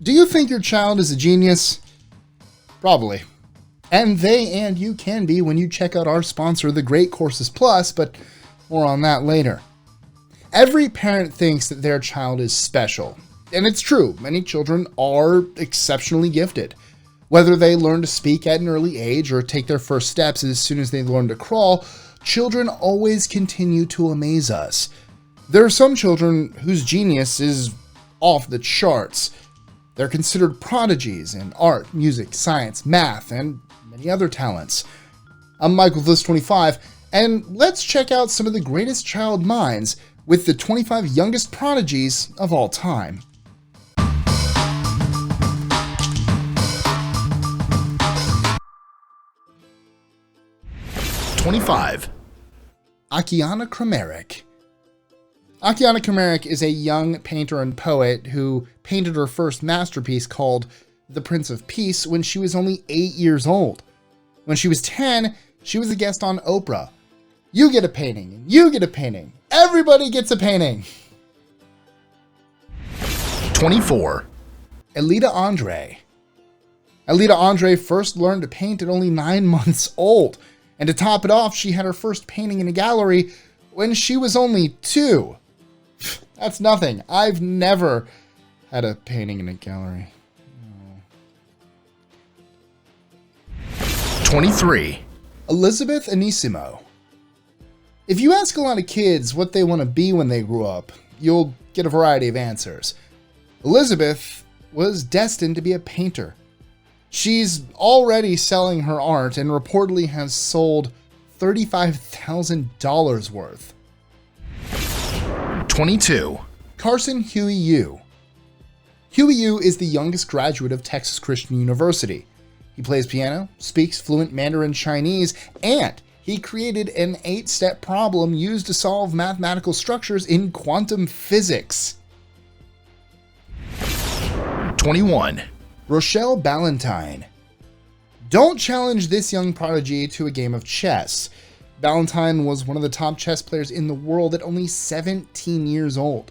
Do you think your child is a genius? Probably. And they and you can be when you check out our sponsor, The Great Courses Plus, but more on that later. Every parent thinks that their child is special. And it's true, many children are exceptionally gifted. Whether they learn to speak at an early age or take their first steps as soon as they learn to crawl, children always continue to amaze us. There are some children whose genius is off the charts. They're considered prodigies in art, music, science, math, and many other talents. I'm Michael This 25, and let's check out some of the greatest child minds with the 25 youngest prodigies of all time. '25. Annika Merrick. Annika Merrick is a young painter and poet who painted her first masterpiece called The Prince of Peace when she was only 8 years old. When she was 10, she was a guest on Oprah. You get a painting, and you get a painting. Everybody gets a painting. 24. Aleta Andre. Aleta Andre first learned to paint at only 9 months old. And to top it off, she had her first painting in a gallery when she was only 2. That's nothing. I've never had a painting in a gallery. No. 23. Elizabeth Anissimo. If you ask a lot of kids what they want to be when they grow up, you'll get a variety of answers. Elizabeth was destined to be a painter. She's already selling her art and reportedly has sold $35,000 worth. 22. Carson Huu. Huu is the youngest graduate of Texas Christian University. He plays piano, speaks fluent Mandarin Chinese, and he created an 8-step problem used to solve mathematical structures in quantum physics. 21. Rochelle Ballantine. Don't challenge this young prodigy to a game of chess. Ballantine was one of the top chess players in the world at only 17 years old.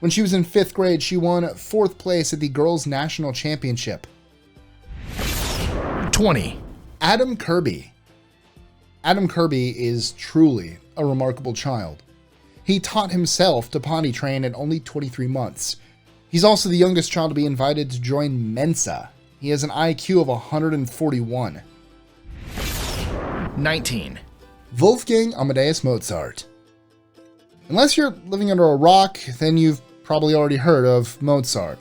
When she was in 5th grade, she won 4th place at the Girls' National Championship. 20. Adam Kirby. Adam Kirby is truly a remarkable child. He taught himself to potty train at only 23 months. He's also the youngest child to be invited to join Mensa. He has an IQ of 141. 19. Wolfgang Amadeus Mozart. Unless you're living under a rock, then you've probably already heard of Mozart.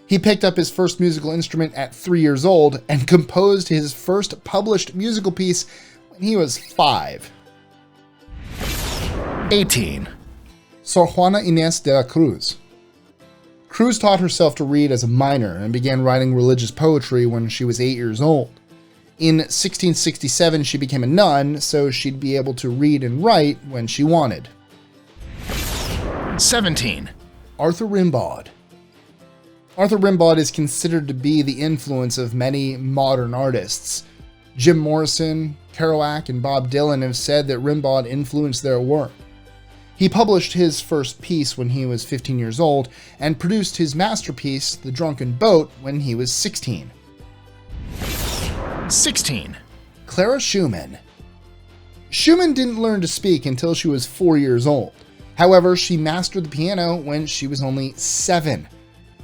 He picked up his first musical instrument at 3 years old and composed his first published musical piece when he was 5. 18. Sor Juana Inés de la Cruz. Cruz taught herself to read as a minor and began writing religious poetry when she was 8 years old. In 1667, she became a nun, so she'd be able to read and write when she wanted. 17. Arthur Rimbaud. Arthur Rimbaud is considered to be the influence of many modern artists. Jim Morrison, Kerouac, and Bob Dylan have said that Rimbaud influenced their work. He published his first piece when he was 15 years old and produced his masterpiece, The Drunken Boat, when he was 16. 16. Clara Schumann. Schumann didn't learn to speak until she was 4 years old. However, she mastered the piano when she was only 7.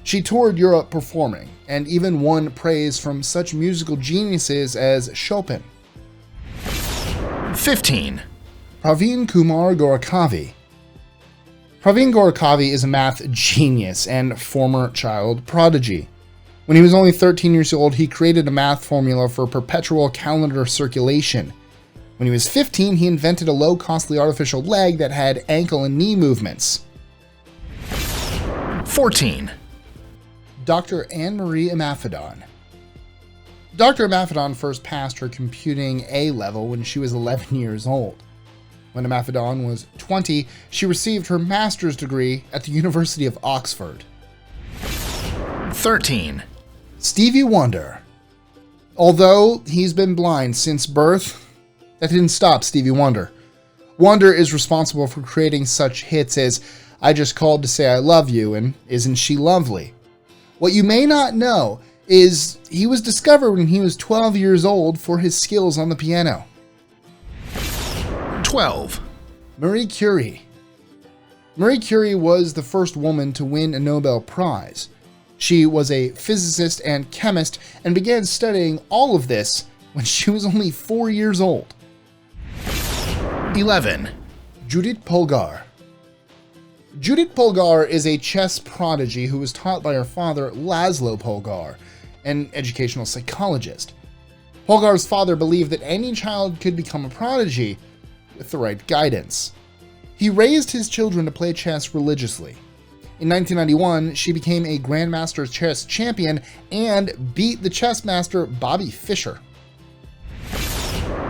She toured Europe performing, and even won praise from such musical geniuses as Chopin. 15. Pavan Kumar Gorakavi. Pavan Gorakavi is a math genius and former child prodigy. When he was only 13 years old, he created a math formula for perpetual calendar circulation. When he was 15, he invented a low, costly artificial leg that had ankle and knee movements. 14. Dr. Anne-Marie Madan. Dr. Madan first passed her computing A level when she was 11 years old. When Madan was 20, she received her master's degree at the University of Oxford. 13. Stevie Wonder. Although he's been blind since birth, that didn't stop Stevie Wonder. Wonder is responsible for creating such hits as I Just Called to Say I Love You and Isn't She Lovely? What you may not know is he was discovered when he was 12 years old for his skills on the piano. 12. Marie Curie. Marie Curie was the first woman to win a Nobel Prize. She was a physicist and chemist and began studying all of this when she was only 4 years old. 11. Judith Polgar. Judith Polgar is a chess prodigy who was taught by her father, Laszlo Polgar, an educational psychologist. Polgar's father believed that any child could become a prodigy with the right guidance. He raised his children to play chess religiously. In 1991, she became a Grandmaster chess champion and beat the chess master Bobby Fischer.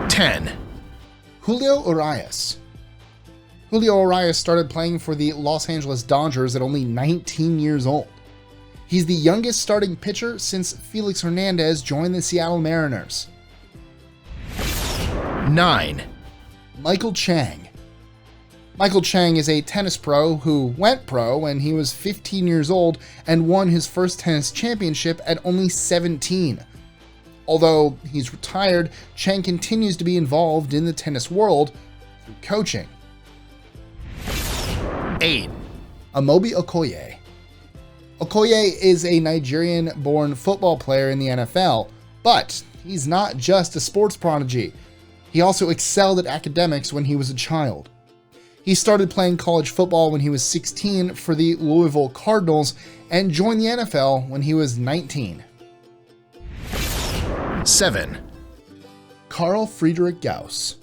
10. Julio Orozco. Julio Orozco started playing for the Los Angeles Dodgers at only 19 years old. He's the youngest starting pitcher since Felix Hernandez joined the Seattle Mariners. 9. Michael Chang. Michael Chang is a tennis pro who went pro when he was 15 years old and won his first tennis championship at only 17. Although he's retired, Chang continues to be involved in the tennis world through coaching. 8. Amou Bioko. Okoye is a Nigerian-born football player in the NFL, but he's not just a sports prodigy. He also excelled at academics when he was a child. He started playing college football when he was 16 for the Louisville Cardinals and joined the NFL when he was 19. 7. Carl Friedrich Gauss.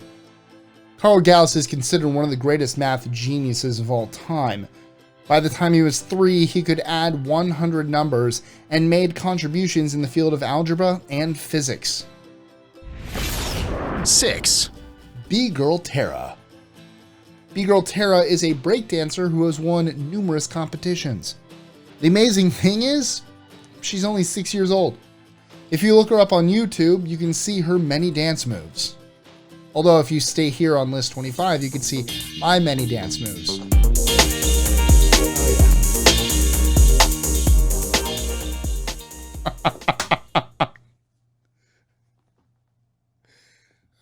Carl Gauss is considered one of the greatest math geniuses of all time. By the time he was 3, he could add 100 numbers and made contributions in the field of algebra and physics. 6. B-Girl Tara. B-Girl Tara is a breakdancer who has won numerous competitions. The amazing thing is, she's only 6 years old. If you look her up on YouTube, you can see her many dance moves. Although if you stay here on list 25, you can see my many dance moves.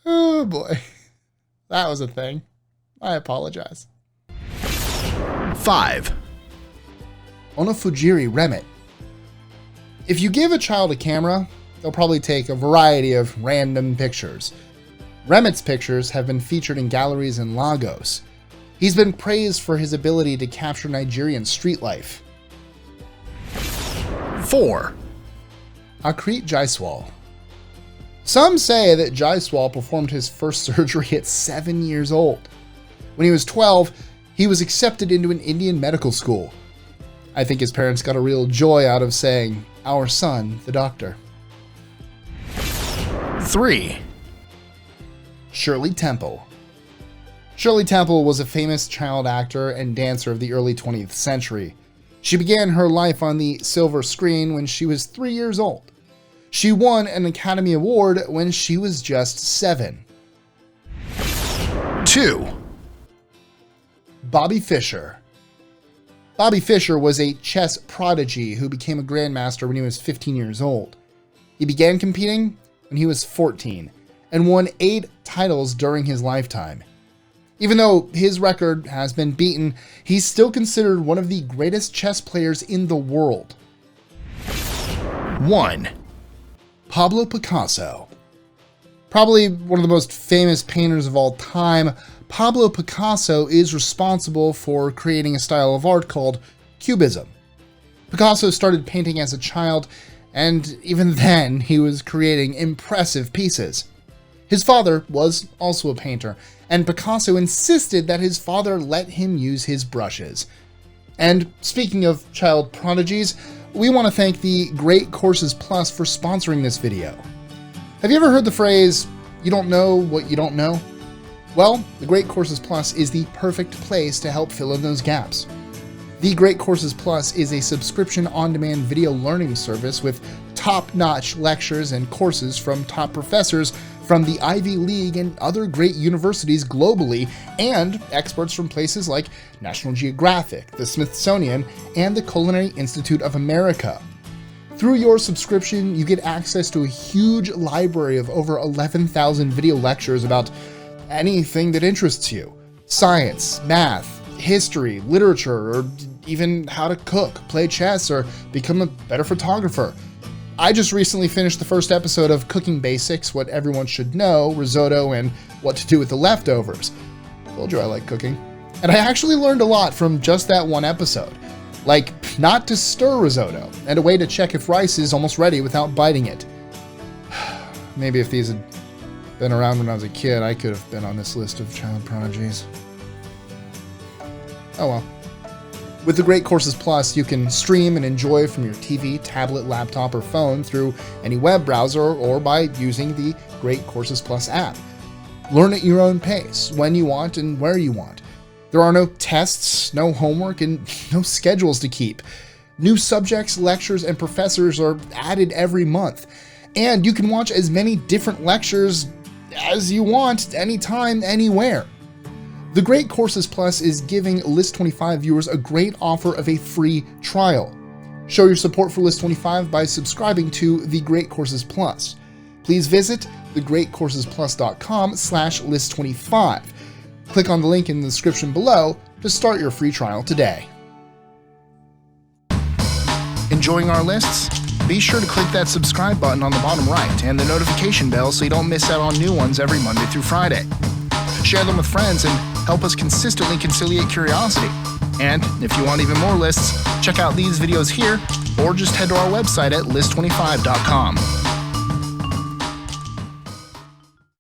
Oh boy. That was a thing. I apologize. 5. Onofujiri Emmet. If you give a child a camera, they'll probably take a variety of random pictures. Emmet's pictures have been featured in galleries in Lagos. He's been praised for his ability to capture Nigerian street life. 4. Akrit Jaiswal. Some say that Jaiswal performed his first surgery at 7 years old. When he was 12, he was accepted into an Indian medical school. I think his parents got a real joy out of saying, "Our son, the doctor." 3. Shirley Temple. Shirley Temple was a famous child actor and dancer of the early 20th century. She began her life on the silver screen when she was 3 years old. She won an Academy Award when she was just 7. 2. Bobby Fischer. Bobby Fischer was a chess prodigy who became a grandmaster when he was 15 years old. He began competing when he was 14 and won 8 titles during his lifetime. Even though his record has been beaten, he's still considered one of the greatest chess players in the world. 1. Pablo Picasso. Probably one of the most famous painters of all time, Pablo Picasso is responsible for creating a style of art called Cubism. Picasso started painting as a child, and even then he was creating impressive pieces. His father was also a painter, and Picasso insisted that his father let him use his brushes. And speaking of child prodigies, we want to thank the Great Courses Plus for sponsoring this video. Have you ever heard the phrase, "You don't know what you don't know"? Well, the Great Courses Plus is the perfect place to help fill in those gaps. The Great Courses Plus is a subscription on-demand video learning service with top-notch lectures and courses from top professors from the Ivy League and other great universities globally, and experts from places like National Geographic, the Smithsonian, and the Culinary Institute of America. Through your subscription, you get access to a huge library of over 11,000 video lectures about anything that interests you. Science, math, history, literature, or even how to cook, play chess, or become a better photographer. I just recently finished the first episode of Cooking Basics, What Everyone Should Know, Risotto, and What to Do with the Leftovers. Told you I like cooking. And I actually learned a lot from just that one episode. Like, not to stir risotto, and a way to check if rice is almost ready without biting it. Maybe if these had been around when I was a kid, I could have been on this list of child prodigies. Oh well. With the Great Courses Plus, you can stream and enjoy from your TV, tablet, laptop, or phone through any web browser or by using the Great Courses Plus app. Learn at your own pace, when you want and where you want. There are no tests, no homework, and no schedules to keep. New subjects, lectures, and professors are added every month. And you can watch as many different lectures as you want, anytime, anywhere. The Great Courses Plus is giving List 25 viewers a great offer of a free trial. Show your support for List 25 by subscribing to The Great Courses Plus. Please visit thegreatcoursesplus.com/list25. Click on the link in the description below to start your free trial today. Enjoying our lists? Be sure to click that subscribe button on the bottom right and the notification bell so you don't miss out on new ones every Monday through Friday. Share them with friends and help us consistently conciliate curiosity. And if you want even more lists, check out these videos here or just head to our website at list25.com.